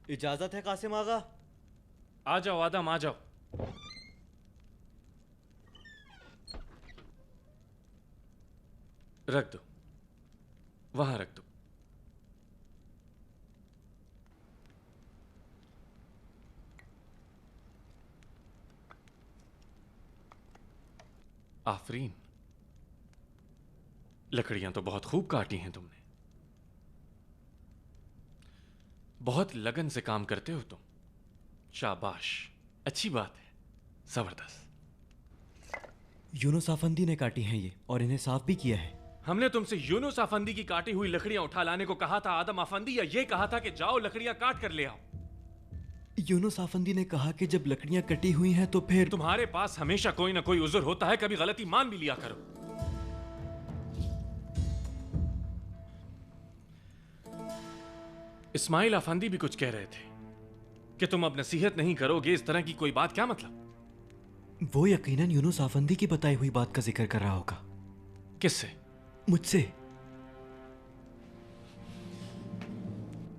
इजाजत है कासिम आगा? आ जाओ आदम, आ जाओ। रख दो, वहां रख दो। आफरीन, लकड़ियां तो बहुत खूब काटी हैं तुमने। बहुत लगन से काम करते हो तुम। शाबाश, अच्छी बात है, जबरदस्त। यूनुस आफंदी ने काटी हैं ये, और इन्हें साफ भी किया है। हमने तुमसे यूनुस आफंदी की काटी हुई लकड़ियां उठा लाने को कहा था आदम आफंदी, या ये कहा था कि जाओ लकड़ियां काट कर ले आओ? यूनुस आफंदी ने कहा कि जब लकड़ियां कटी हुई हैं तो फिर। तुम्हारे पास हमेशा कोई ना कोई उज़्र होता है, कभी गलती मान भी लिया करो। इस्माइल आफंदी भी कुछ कह रहे थे कि तुम अब नसीहत नहीं करोगे, इस तरह की कोई बात। क्या मतलब? वो यकीनन यूनुस आफंदी की बताई हुई बात का जिक्र कर रहा होगा। किससे? मुझसे।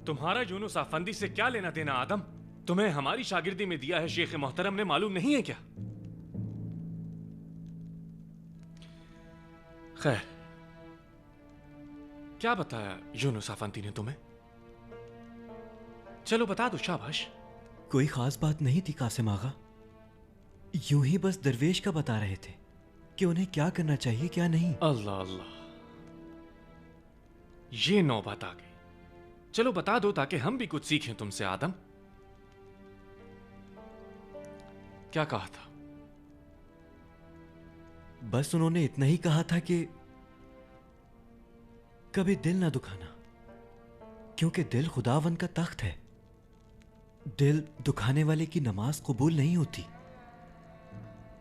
तुम्हारा यूनुस आफंदी से क्या लेना देना आदम? तुम्हें हमारी शागिर्दी में दिया है शेख मोहतरम ने, मालूम नहीं है क्या? खैर, क्या बताया यूनुस आफंदी ने तुम्हें? चलो बता दो, शाबाश। कोई खास बात नहीं थी कासिम आगा, यूं ही बस दरवेश का बता रहे थे कि उन्हें क्या करना चाहिए क्या नहीं। अल्लाह अल्लाह, ये नौबत आ गई। चलो बता दो ताकि हम भी कुछ सीखें तुमसे आदम। क्या कहा था? बस उन्होंने इतना ही कहा था कि कभी दिल ना दुखाना, क्योंकि दिल खुदावन का तख्त है। दिल दुखाने वाले की नमाज कबूल नहीं होती।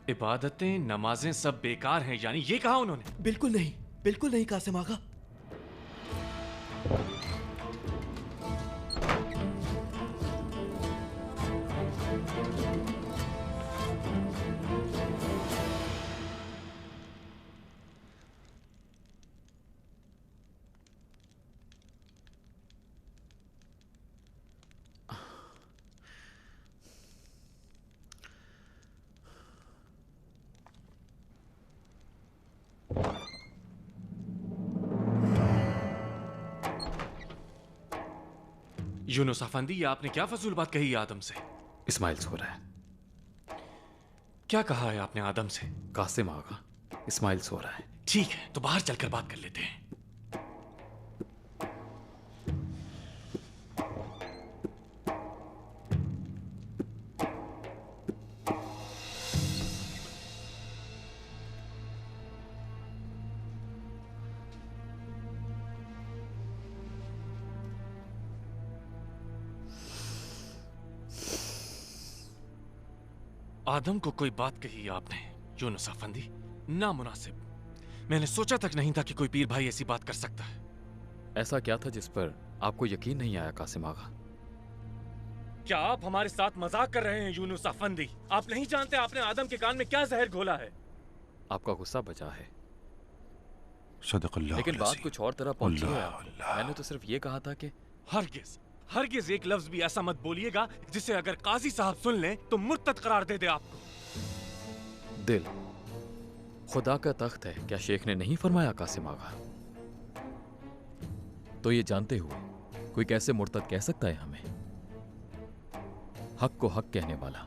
इबादतें नमाजें सब बेकार हैं, यानी ये कहा उन्होंने? बिल्कुल नहीं, बिल्कुल नहीं कासिम आगा। यूनुस अफंदी, ये आपने क्या फजूल बात कही आदम से? इस्माइल सो रहा है। क्या कहा है आपने आदम से? कासिम आगा, इस्माइल सो रहा है। ठीक है, तो बाहर चलकर बात कर लेते हैं। आदम को कोई बात कही आपने यूनुस अफंदी? नामुनासिब। मैंने सोचा तक नहीं था कि कोई पीर भाई ऐसी बात कर सकता है। ऐसा क्या था जिस पर आपको यकीन नहीं आया कासिम आगा? क्या आप हमारे साथ मजाक कर रहे हैं यूनुस अफंदी? आप नहीं जानते आपने आदम के कान में क्या जहर घोला है? आपका गुस्सा बचा है, सदक़ल्लाह लेकिन बात अज़ीम। कुछ और तरह पहुंची है आपको। मैंने तो सिर्फ ये कहा था कि हरगिज हरगिज एक लफ्ज भी ऐसा मत बोलिएगा जिसे अगर काजी साहब सुन लें तो मुर्तद करार दे दे आपको। दिल खुदा का तख्त है, क्या शेख ने नहीं फरमाया कासिम आगा? तो ये जानते हुए कोई कैसे मुर्तद कह सकता है हमें? हक को हक कहने वाला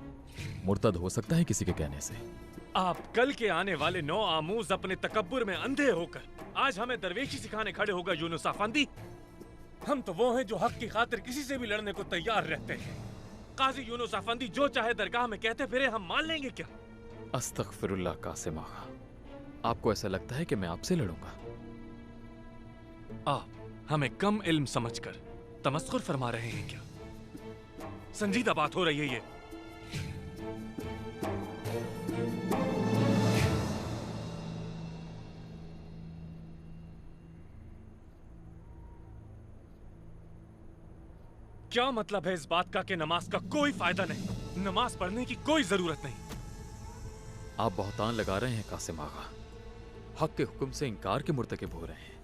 मुर्तद हो सकता है किसी के कहने से? आप कल के आने वाले नौ आमूज अपने तकब्बुर में अंधे होकर आज हमें दरवेशी सिखाने खड़े होगा यूनुस अफंदी? हम तो वो हैं जो हक की खातिर किसी से भी लड़ने को तैयार रहते हैं। काजी यूनुस अफंदी जो चाहे दरगाह में कहते फिरे, हम मान लेंगे क्या? अस्तगफिरुल्लाह कासिम आगा, आपको ऐसा लगता है कि मैं आपसे लड़ूंगा? आप हमें कम इल्म समझकर तमस्खुर फरमा रहे हैं क्या? संजीदा बात हो रही है ये। क्या मतलब है इस बात का कि नमाज का कोई फायदा नहीं, नमाज पढ़ने की कोई जरूरत नहीं? आप बहुतान लगा रहे हैं कासिम आगा। हक के हुक्म से इनकार के मुर्तकिब हो रहे हैं।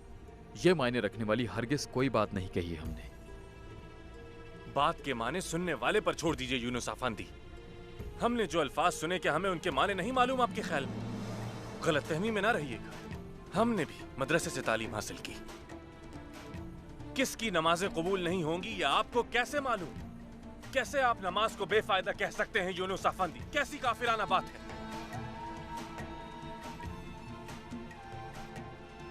यह मायने रखने वाली हरगिज कोई बात नहीं कही हमने। बात के माने सुनने वाले पर छोड़ दीजिए यूनुस अफंदी। हमने जो अल्फाज सुने, क्या हमें उनके माने नहीं मालूम आपके ख्याल में? गलतफहमी में ना रहिएगा। हमने भी मदरसे से तालीम हासिल की। किसकी नमाजें कबूल नहीं होंगी या आपको कैसे मालूम? कैसे आप नमाज को बेफायदा कह सकते हैं यूनुस अफंदी? कैसी काफिराना बात है।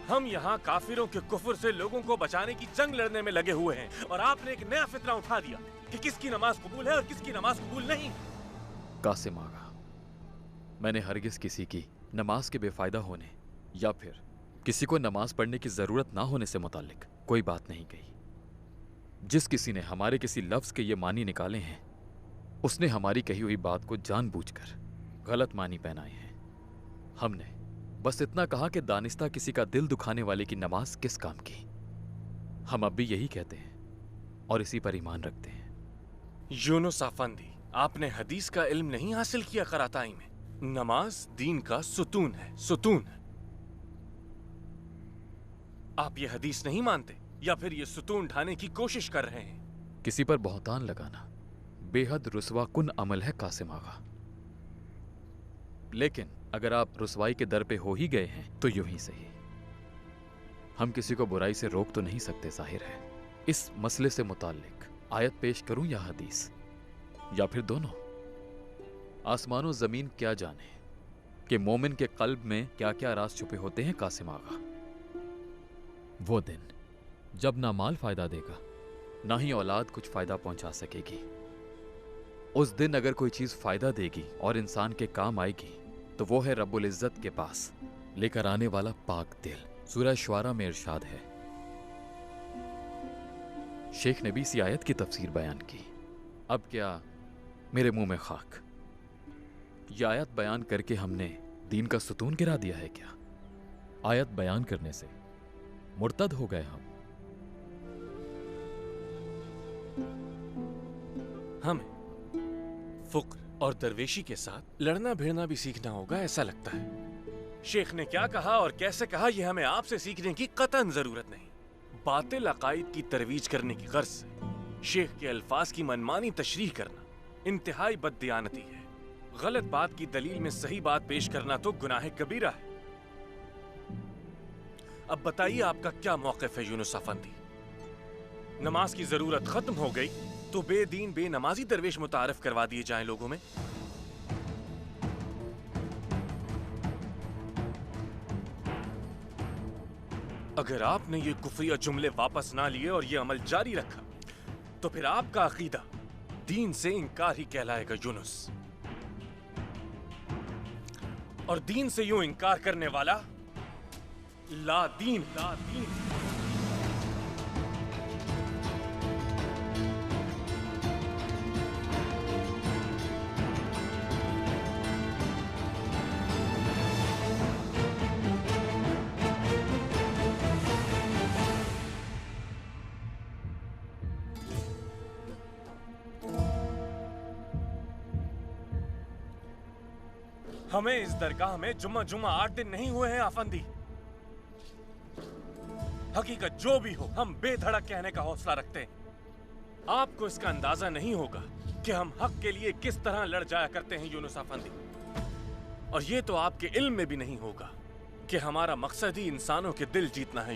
हम यहाँ काफिरों के कुफ्र से लोगों को बचाने की जंग लड़ने में लगे हुए हैं और आपने एक नया फितना उठा दिया कि किसकी नमाज कबूल है और किसकी नमाज कबूल नहीं। कासिम आगा, मैंने हरगिज किसी की नमाज के बेफायदा होने या फिर किसी को नमाज पढ़ने की जरूरत ना होने से मुताल्लिक कोई बात नहीं कही। जिस किसी ने हमारे किसी लफ्ज के ये मानी निकाले हैं, उसने हमारी कही हुई बात को जानबूझकर गलत मानी पहनाए हैं। हमने बस इतना कहा कि दानिस्ता किसी का दिल दुखाने वाले की नमाज किस काम की। हम अब भी यही कहते हैं और इसी पर ईमान रखते हैं। यूनुस अफंदी, आपने हदीस का इल्म नहीं हासिल किया कराताई में। नमाज दीन का सुतून है, सुतून है। आप ये हदीस नहीं मानते या फिर ये सुतून ढाने की कोशिश कर रहे हैं? किसी पर बहुतान लगाना बेहद रुस्वा कुन अमल है कासिम आगा। लेकिन अगर आप रुसवाई के दर पे हो ही गए हैं तो यूं ही सही। हम किसी को बुराई से रोक तो नहीं सकते, जाहिर है। इस मसले से मुताल्लिक आयत पेश करूं या हदीस, या फिर दोनों? आसमानों जमीन क्या जाने कि मोमिन के कल्ब में क्या क्या राज छुपे होते हैं कासिम आगा। वो दिन जब ना माल फायदा देगा, ना ही औलाद कुछ फायदा पहुंचा सकेगी। उस दिन अगर कोई चीज फायदा देगी और इंसान के काम आएगी तो वो है रब्बुल इज्जत के पास लेकर आने वाला पाक दिल। सूरह शुआरा में इरशाद है। शेख ने भी इसी आयत की तफसीर बयान की। अब क्या मेरे मुंह में खाक? यह आयत बयान करके हमने दीन का सुतून गिरा दिया है क्या? आयत बयान करने से मुर्तद हो गए हम? हमें फुक्र और दरवेशी के साथ लड़ना भिड़ना भी सीखना होगा, ऐसा लगता है। शेख ने क्या कहा और कैसे कहा, यह हमें आपसे सीखने की कतन जरूरत नहीं। बातिल अकायद की तरवीज करने की गर्ज से शेख के अल्फाज की मनमानी तशरीह करना इंतहाई बददियानती है। गलत बात की दलील में सही बात पेश करना तो गुनाह कबीरा है। अब बताइए आपका क्या मौक़िफ़ है यूनुस अफंदी? नमाज की जरूरत खत्म हो गई तो बेदीन बेनमाजी दरवेश मुतारफ करवा दिए जाएं लोगों में? अगर आपने ये कुफरिया जुमले वापस ना लिए और ये अमल जारी रखा तो फिर आपका अकीदा दीन से इनकार ही कहलाएगा यूनुस। और दीन से यूं इनकार करने वाला ला दीन। हमें इस दरगाह में जुम्मा 8 दिन नहीं हुए हैं अफंदी। हकीकत जो भी हो, हम बेधड़क कहने का हौसला रखते हैं। आपको इसका अंदाजा नहीं होगा कि हम हक के लिए किस तरह लड़ जाया करते हैं यूनुस अफंदी। और ये तो आपके इल्म में भी नहीं होगा कि हमारा मकसद ही इंसानों के दिल जीतना है।